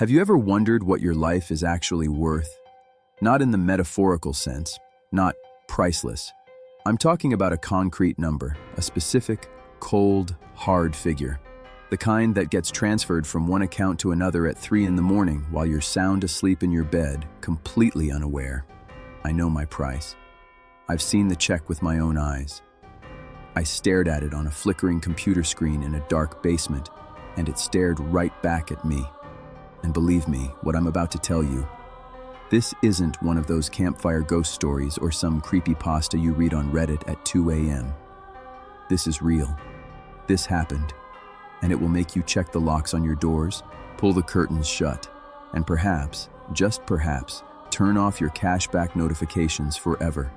Have you ever wondered what your life is actually worth? Not in the metaphorical sense, not priceless. I'm talking about a concrete number, a specific, cold, hard figure. The kind that gets transferred from one account to another at 3 in the morning while you're sound asleep in your bed, completely unaware. I know my price. I've seen the check with my own eyes. I stared at it on a flickering computer screen in a dark basement, and it stared right back at me. And believe me, what I'm about to tell you, this isn't one of those campfire ghost stories or some creepypasta you read on Reddit at 2 a.m. This is real. This happened. And it will make you check the locks on your doors, pull the curtains shut, and perhaps, just perhaps, turn off your cashback notifications forever.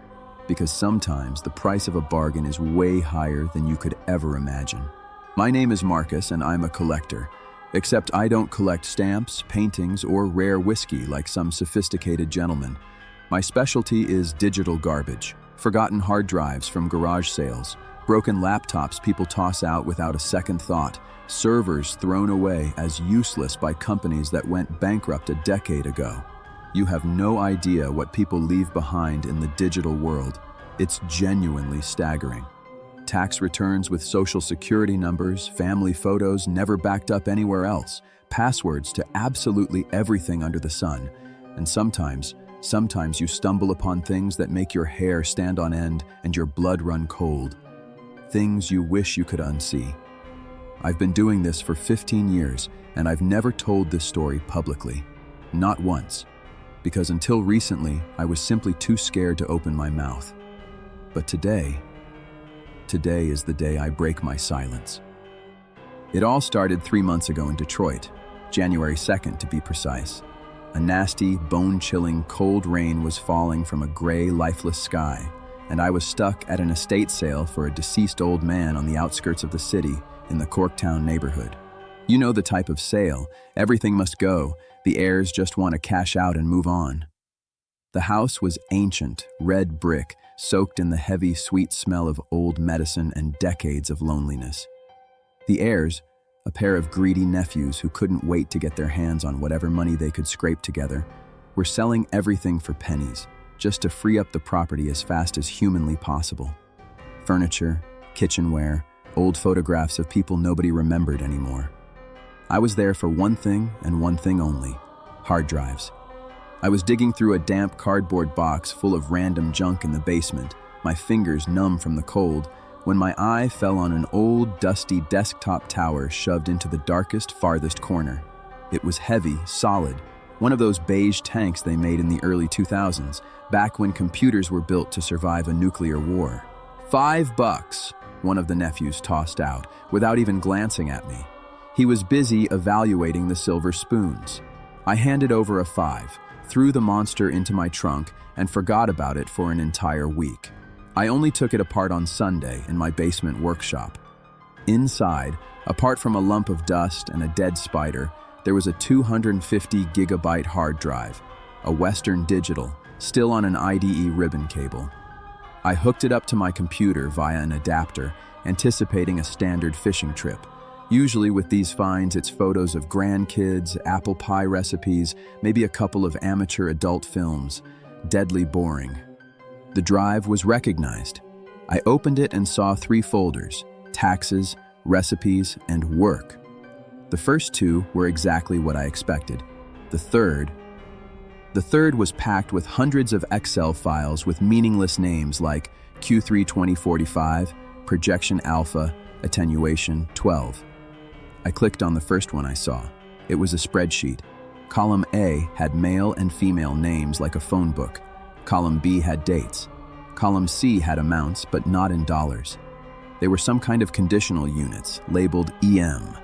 Because sometimes the price of a bargain is way higher than you could ever imagine. My name is Marcus and I'm a collector. Except I don't collect stamps, paintings, or rare whiskey like some sophisticated gentlemen. My specialty is digital garbage, forgotten hard drives from garage sales, broken laptops people toss out without a second thought, servers thrown away as useless by companies that went bankrupt a decade ago. You have no idea what people leave behind in the digital world. It's genuinely staggering. Tax returns with social security numbers, family photos never backed up anywhere else, passwords to absolutely everything under the sun. And sometimes you stumble upon things that make your hair stand on end and your blood run cold. Things you wish you could unsee. I've been doing this for 15 years, and I've never told this story publicly. Not once. Because until recently, I was simply too scared to open my mouth. But today is the day I break my silence. It all started 3 months ago in Detroit, January 2nd to be precise. A nasty, bone-chilling, cold rain was falling from a gray, lifeless sky, and I was stuck at an estate sale for a deceased old man on the outskirts of the city in the Corktown neighborhood. You know the type of sale. Everything must go. The heirs just want to cash out and move on. The house was ancient, red brick, soaked in the heavy, sweet smell of old medicine and decades of loneliness. The heirs, a pair of greedy nephews who couldn't wait to get their hands on whatever money they could scrape together, were selling everything for pennies, just to free up the property as fast as humanly possible. Furniture, kitchenware, old photographs of people nobody remembered anymore. I was there for one thing and one thing only: hard drives. I was digging through a damp cardboard box full of random junk in the basement, my fingers numb from the cold, when my eye fell on an old, dusty desktop tower shoved into the darkest, farthest corner. It was heavy, solid, one of those beige tanks they made in the early 2000s, back when computers were built to survive a nuclear war. $5, one of the nephews tossed out, without even glancing at me. He was busy evaluating the silver spoons. I handed over a 5, threw the monster into my trunk, and forgot about it for an entire week. I only took it apart on Sunday in my basement workshop. Inside, apart from a lump of dust and a dead spider, there was a 250-gigabyte hard drive, a Western Digital, still on an IDE ribbon cable. I hooked it up to my computer via an adapter, anticipating a standard fishing trip. Usually with these finds, it's photos of grandkids, apple pie recipes, maybe a couple of amateur adult films. Deadly boring. The drive was recognized. I opened it and saw 3 folders: taxes, recipes, and work. The first 2 were exactly what I expected. The third was packed with hundreds of Excel files with meaningless names like Q3 2045, Projection Alpha, Attenuation 12. I clicked on the first one I saw. It was a spreadsheet. Column A had male and female names like a phone book. Column B had dates. Column C had amounts, but not in dollars. They were some kind of conditional units, labeled EM.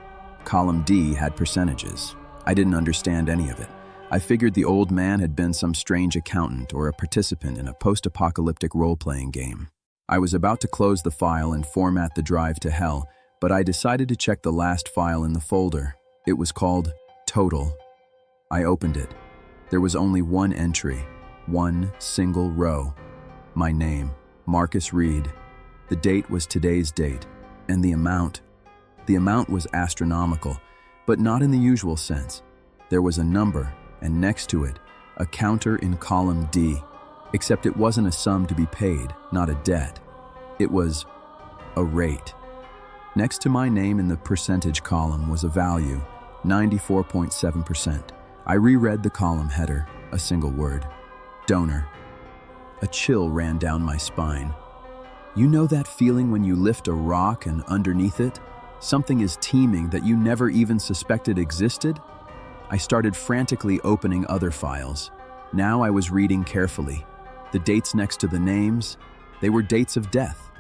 Column D had percentages. I didn't understand any of it. I figured the old man had been some strange accountant or a participant in a post-apocalyptic role-playing game. I was about to close the file and format the drive to hell, but I decided to check the last file in the folder. It was called Total. I opened it. There was only one entry, one single row. My name, Marcus Reed. The date was today's date, and the amount was astronomical, but not in the usual sense. There was a number, and next to it, a counter in column D, except it wasn't a sum to be paid, not a debt. It was a rate. Next to my name in the percentage column was a value, 94.7%. I reread the column header, a single word, donor. A chill ran down my spine. You know that feeling when you lift a rock and underneath it, something is teeming that you never even suspected existed? I started frantically opening other files. Now I was reading carefully. The dates next to the names, they were dates of death.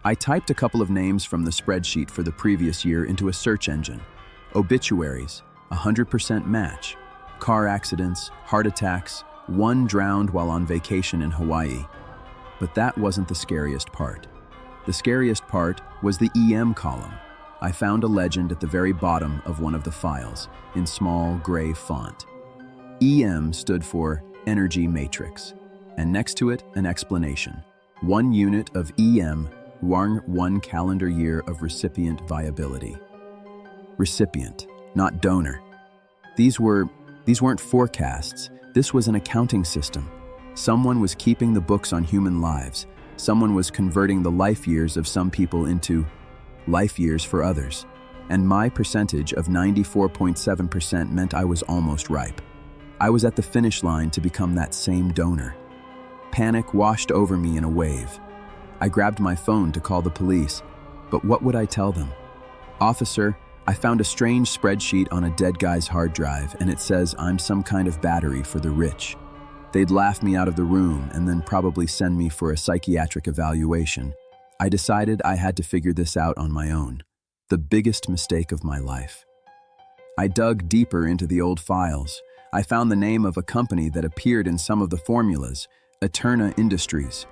I typed a couple of names from the spreadsheet for the previous year into a search engine. Obituaries, 100% match. Car accidents, heart attacks, one drowned while on vacation in Hawaii. But that wasn't the scariest part. The scariest part was the EM column. I found a legend at the very bottom of one of the files, in small gray font. EM stood for Energy Matrix, and next to it, an explanation. 1 unit of EM, 1 calendar year of recipient viability. Recipient, not donor. These weren't forecasts. This was an accounting system. Someone was keeping the books on human lives. Someone was converting the life years of some people into life years for others. And my percentage of 94.7% meant I was almost ripe. I was at the finish line to become that same donor. Panic washed over me in a wave. I grabbed my phone to call the police, but what would I tell them? Officer, I found a strange spreadsheet on a dead guy's hard drive, and it says I'm some kind of battery for the rich. They'd laugh me out of the room and then probably send me for a psychiatric evaluation. I decided I had to figure this out on my own. The biggest mistake of my life. I dug deeper into the old files. I found the name of a company that appeared in some of the formulas, Eterna Industries.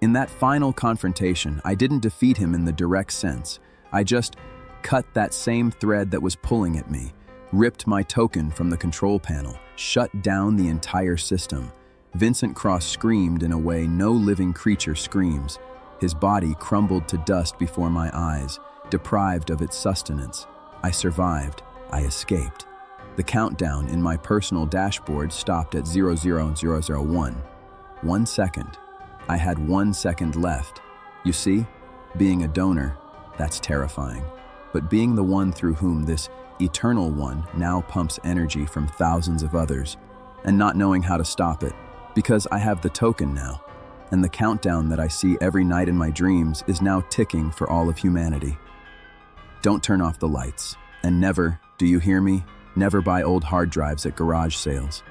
In that final confrontation, I didn't defeat him in the direct sense. I just cut that same thread that was pulling at me, ripped my token from the control panel, shut down the entire system. Vincent Cross screamed in a way no living creature screams. His body crumbled to dust before my eyes, deprived of its sustenance. I survived. I escaped. The countdown in my personal dashboard stopped at 00001. 1 second. I had 1 second left. You see, being a donor, that's terrifying. But being the one through whom this eternal one now pumps energy from thousands of others, and not knowing how to stop it, because I have the token now, and the countdown that I see every night in my dreams is now ticking for all of humanity. Don't turn off the lights, and never, do you hear me? Never buy old hard drives at garage sales.